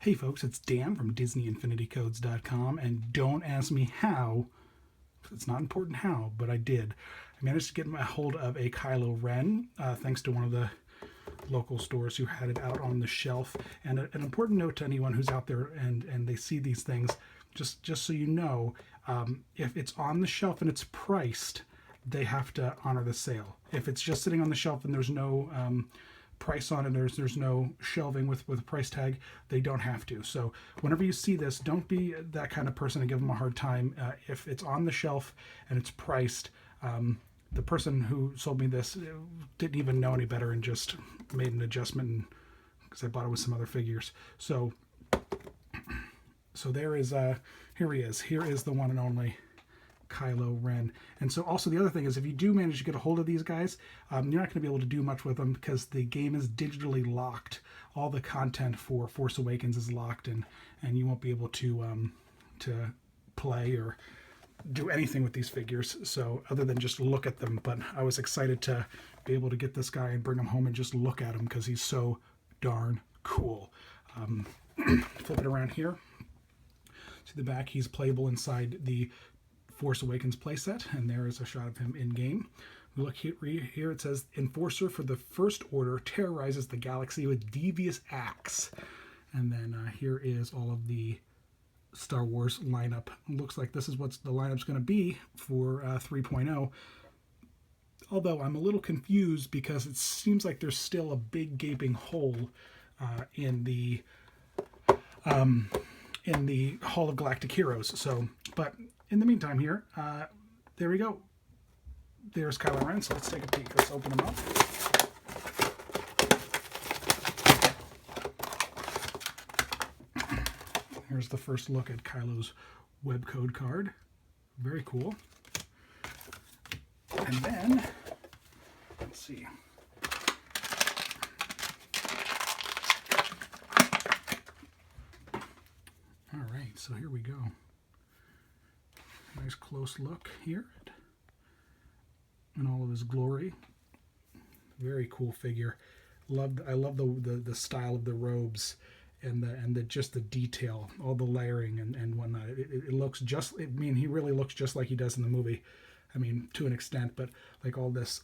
Hey folks, it's Dan from DisneyInfinityCodes.com, and don't ask me how, it's not important how, but I did. I managed to get my hold of a Kylo Ren, thanks to one of the local stores who had it out on the shelf. And an important note to anyone who's out there and they see these things, just so you know, if it's on the shelf and it's priced, they have to honor the sale. If it's just sitting on the shelf and there's no price on it, there's no shelving with a price tag, they don't have to. So whenever you see this, don't be that kind of person and give them a hard time. If it's on the shelf and it's priced, the person who sold me this didn't even know any better and just made an adjustment because I bought it with some other figures. So there is here he is. Here is the one and only Kylo Ren. And so also the other thing is, if you do manage to get a hold of these guys, you're not going to be able to do much with them because the game is digitally locked. All the content for Force Awakens is locked, and you won't be able to play or do anything with these figures, so other than just look at them. But I was excited to be able to get this guy and bring him home and just look at him because he's so darn cool. Flip it around here. See the back, he's playable inside the Force Awakens playset, and there is a shot of him in game. We look here, it says, Enforcer for the First Order terrorizes the galaxy with devious acts. And then here is all of the Star Wars lineup. Looks like this is what the lineup's going to be for 3.0. Although I'm a little confused because it seems like there's still a big gaping hole in the Hall of Galactic Heroes. So, but in the meantime here, there we go. There's Kylo Ren, so let's take a peek. Let's open him up. Here's the first look at Kylo's webcode card. Very cool. And then, let's see. All right, so here we go. Nice close look here in all of his glory. Very cool figure. I love the style of the robes and the just the detail, all the layering and whatnot. It looks just, I mean, he really looks just like he does in the movie. I mean, to an extent, but like all this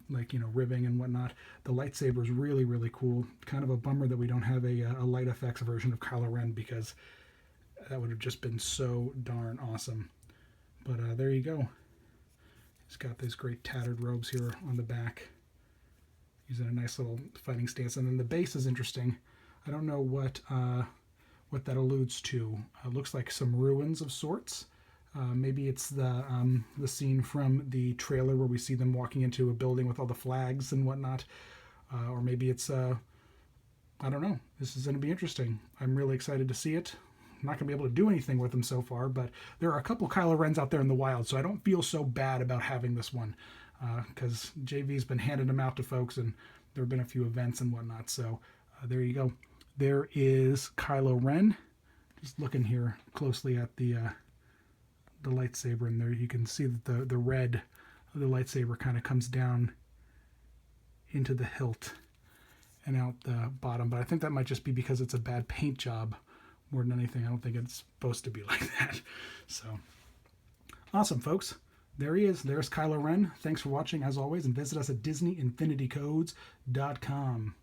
like, you know, ribbing and whatnot. The lightsaber is really, really cool. Kind of a bummer that we don't have a light effects version of Kylo Ren, because that would have just been so darn awesome. But there you go. He's got these great tattered robes here on the back. He's in a nice little fighting stance. And then the base is interesting. I don't know what that alludes to. Looks like some ruins of sorts. Maybe it's the scene from the trailer where we see them walking into a building with all the flags and whatnot. Or maybe it's, I don't know. This is going to be interesting. I'm really excited to see it. I'm not going to be able to do anything with them so far, but there are a couple Kylo Rens out there in the wild, so I don't feel so bad about having this one, because JV's been handing them out to folks, and there have been a few events and whatnot. So there you go. There is Kylo Ren. Just looking here closely at the lightsaber, and there you can see that the red of the lightsaber kind of comes down into the hilt and out the bottom. But I think that might just be because it's a bad paint job more than anything. I don't think it's supposed to be like that. So awesome, folks. There he is. There's Kylo Ren. Thanks for watching, as always, and visit us at DisneyInfinityCodes.com.